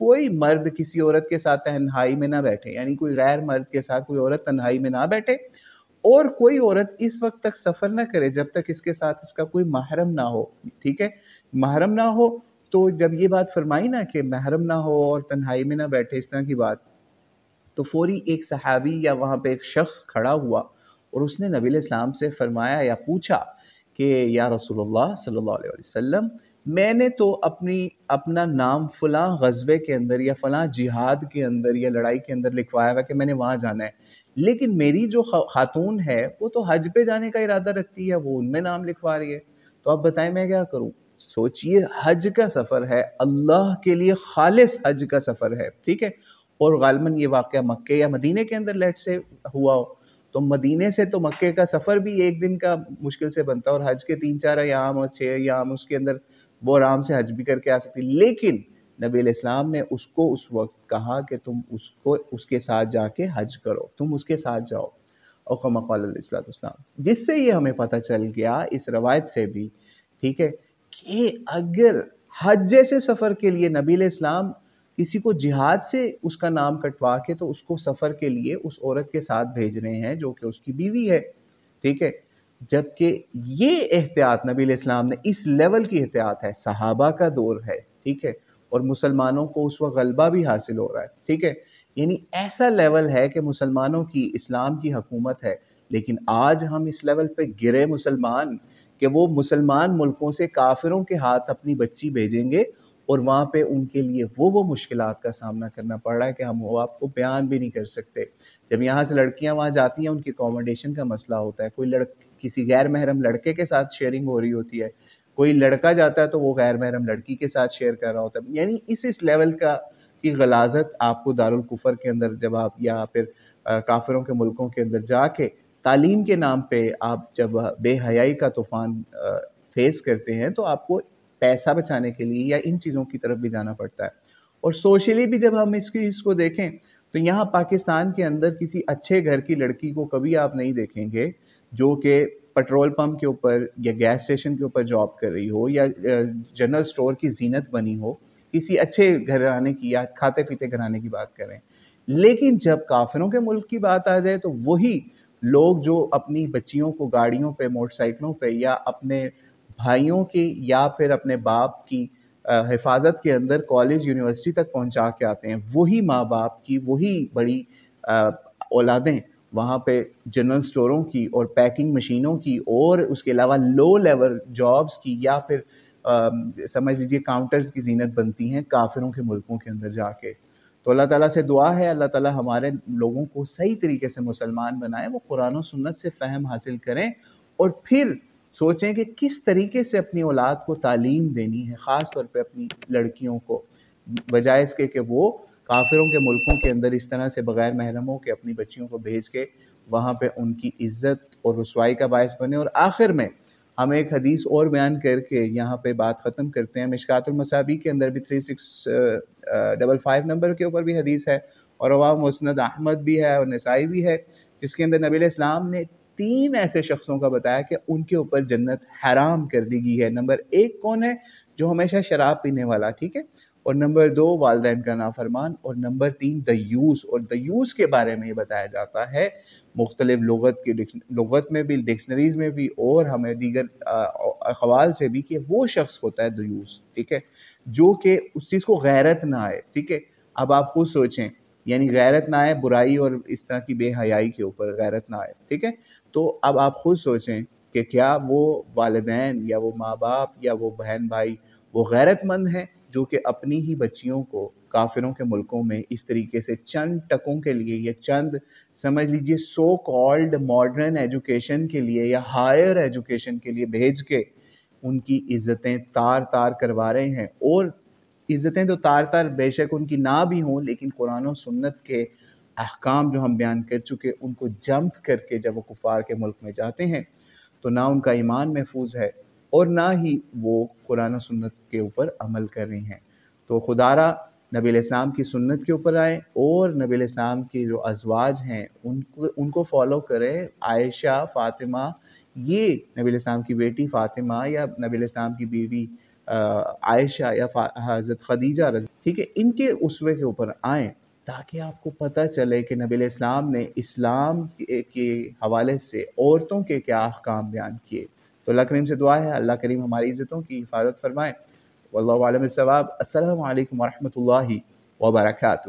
کوئی مرد کسی عورت کے ساتھ تنہائی میں نہ بیٹھے، یعنی کوئی غیر مرد کے ساتھ کوئی عورت تنہائی میں نہ بیٹھے، اور کوئی عورت اس وقت تک سفر نہ کرے جب تک اس کے ساتھ اس کا کوئی محرم نہ ہو، ٹھیک ہے؟ محرم نہ ہو، تو جب یہ بات فرمائی نا کہ محرم نہ ہو اور تنہائی میں نہ بیٹھے، اس طرح کی بات، تو فوری ایک صحابی یا وہاں پہ ایک شخص کھڑا ہوا اور اس نے نبی علیہ السلام سے فرمایا یا پوچھا کہ یا رسول اللہ صلی اللہ علیہ وسلم، میں نے تو اپنا نام فلاں غزوے کے اندر یا فلاں جہاد کے اندر یا لڑائی کے اندر لکھوایا ہوا کہ میں نے وہاں جانا ہے، لیکن میری جو خاتون ہے وہ تو حج پہ جانے کا ارادہ رکھتی ہے، وہ ان میں نام لکھوا رہی ہے، تو آپ بتائیں میں کیا کروں؟ سوچئے حج کا سفر ہے، اللہ کے لیے خالص حج کا سفر ہے، ٹھیک ہے؟ اور غالباً یہ واقعہ مکے یا مدینے کے اندر لیٹ سے ہوا ہو، تو مدینے سے تو مکے کا سفر بھی ایک دن کا مشکل سے بنتا ہے، اور حج کے 3-4 ایام اور 6 ایام اس کے اندر وہ آرام سے حج بھی کر کے آ سکتی، لیکن نبی علیہ السلام نے اس کو اس وقت کہا کہ تم اس کے ساتھ جا کے حج کرو، تم اس کے ساتھ جاؤ، اور کما قال علیہ السلام، جس سے یہ ہمیں پتہ چل گیا اس روایت سے بھی، ٹھیک ہے، کہ اگر حج جیسے سفر کے لیے نبی علیہ السلام کسی کو جہاد سے اس کا نام کٹوا کے تو اس کو سفر کے لیے اس عورت کے ساتھ بھیج رہے ہیں جو کہ اس کی بیوی ہے، ٹھیک ہے، جبکہ یہ احتیاط نبی علیہ السلام نے اس لیول کی احتیاط ہے، صحابہ کا دور ہے، ٹھیک ہے، اور مسلمانوں کو اس وقت غلبہ بھی حاصل ہو رہا ہے، ٹھیک ہے، یعنی ایسا لیول ہے کہ مسلمانوں کی اسلام کی حکومت ہے، لیکن آج ہم اس لیول پہ گرے مسلمان کہ وہ مسلمان ملکوں سے کافروں کے ہاتھ اپنی بچی بھیجیں گے، اور وہاں پہ ان کے لیے وہ مشکلات کا سامنا کرنا پڑ رہا ہے کہ ہم وہ آپ کو بیان بھی نہیں کر سکتے۔ جب یہاں سے لڑکیاں وہاں جاتی ہیں ان کی اکوموڈیشن کا مسئلہ ہوتا ہے، کوئی کسی غیر محرم لڑکے کے ساتھ شیئرنگ ہو رہی ہوتی ہے، کوئی لڑکا جاتا ہے تو وہ غیر محرم لڑکی کے ساتھ شیئر کر رہا ہوتا ہے، یعنی اس لیول کی غلاظت آپ کو دارالکفر کے اندر جب آپ یا پھر کافروں کے ملکوں کے اندر جا کے تعلیم کے نام پہ آپ جب بے حیائی کا طوفان فیس کرتے ہیں تو آپ کو پیسہ بچانے کے لیے یا ان چیزوں کی طرف بھی جانا پڑتا ہے۔ اور سوشلی بھی جب ہم اس کو دیکھیں تو یہاں پاکستان کے اندر کسی اچھے گھر کی لڑکی کو کبھی آپ نہیں دیکھیں گے جو کہ پیٹرول پمپ کے اوپر یا گیس اسٹیشن کے اوپر جاب کر رہی ہو یا جنرل سٹور کی زینت بنی ہو، کسی اچھے گھرانے کی یا کھاتے پیتے گھرانے کی بات کریں، لیکن جب کافروں کے ملک کی بات آ جائے تو وہی لوگ جو اپنی بچیوں کو گاڑیوں پہ، موٹر سائیکلوں پہ یا اپنے بھائیوں کی یا پھر اپنے باپ کی حفاظت کے اندر کالج یونیورسٹی تک پہنچا کے آتے ہیں، وہی ماں باپ کی وہی بڑی اولادیں وہاں پہ جنرل سٹوروں کی اور پیکنگ مشینوں کی اور اس کے علاوہ لو لیول جابز کی یا پھر سمجھ لیجئے کاؤنٹرز کی زینت بنتی ہیں کافروں کے ملکوں کے اندر جا کے۔ تو اللہ تعالیٰ سے دعا ہے اللہ تعالیٰ ہمارے لوگوں کو صحیح طریقے سے مسلمان بنائے، وہ قرآن و سنت سے فہم حاصل کریں اور پھر سوچیں کہ کس طریقے سے اپنی اولاد کو تعلیم دینی ہے، خاص طور پہ اپنی لڑکیوں کو، بجائے اس کے کہ وہ کافروں کے ملکوں کے اندر اس طرح سے بغیر محرموں کے اپنی بچیوں کو بھیج کے وہاں پہ ان کی عزت اور رسوائی کا باعث بنے۔ اور آخر میں ہم ایک حدیث اور بیان کر کے یہاں پہ بات ختم کرتے ہیں، مشکات المصابیح کے اندر بھی 3655 نمبر کے اوپر بھی حدیث ہے، اور رواہ مسند احمد بھی ہے اور نسائی بھی ہے، جس کے اندر نبی علیہ السلام نے 3 ایسے شخصوں کا بتایا کہ ان کے اوپر جنت حرام کر دی گئی ہے۔ نمبر 1 کون ہے؟ جو ہمیشہ شراب پینے والا، ٹھیک ہے، اور نمبر 2 والدین کا نافرمان، اور نمبر 3 دیوس۔ اور دیوس کے بارے میں یہ بتایا جاتا ہے مختلف لغت میں بھی، ڈکشنریز میں بھی، اور ہمیں دیگر اقوال سے بھی، کہ وہ شخص ہوتا ہے دیوس، ٹھیک ہے، جو کہ اس چیز کو غیرت نہ آئے، ٹھیک ہے۔ اب آپ خود سوچیں، یعنی غیرت نہ آئے برائی اور اس طرح کی بے حیائی کے اوپر غیرت نہ آئے، ٹھیک ہے، تو اب آپ خود سوچیں کہ کیا وہ والدین یا وہ ماں باپ یا وہ بہن بھائی وہ غیرت مند ہیں جو کہ اپنی ہی بچیوں کو کافروں کے ملکوں میں اس طریقے سے چند ٹکوں کے لیے یا چند سمجھ لیجئے سو کالڈ ماڈرن ایجوکیشن کے لیے یا ہائر ایجوکیشن کے لیے بھیج کے ان کی عزتیں تار تار کروا رہے ہیں؟ اور عزتیں تو تار تار بے شک ان کی نہ بھی ہوں، لیکن قرآن و سنت کے احکام جو ہم بیان کر چکے ان کو جمپ کر کے جب وہ کفار کے ملک میں جاتے ہیں تو نہ ان کا ایمان محفوظ ہے اور نہ ہی وہ قرآن و سنت کے اوپر عمل کر رہے ہیں۔ تو خدا را نبی علیہ السلام کی سنت کے اوپر آئیں اور نبی علیہ السلام کی جو ازواج ہیں ان کو فالو کریں۔ عائشہ، فاطمہ، یہ نبی علیہ السلام کی بیٹی فاطمہ یا نبی علیہ السلام کی بیوی عائشہ یا حضرت خدیجہ ٹھیک ہے، ان کے اسوے کے اوپر آئیں تاکہ آپ کو پتہ چلے کہ نبی علیہ السلام نے اسلام کے حوالے سے عورتوں کے کیا احکام بیان کیے۔ تو اللہ کریم سے دعا ہے اللہ کریم ہماری عزتوں کی حفاظت فرمائے۔ واللہ عالم الصواب۔ السلام علیکم ورحمۃ اللہ وبرکاتہ۔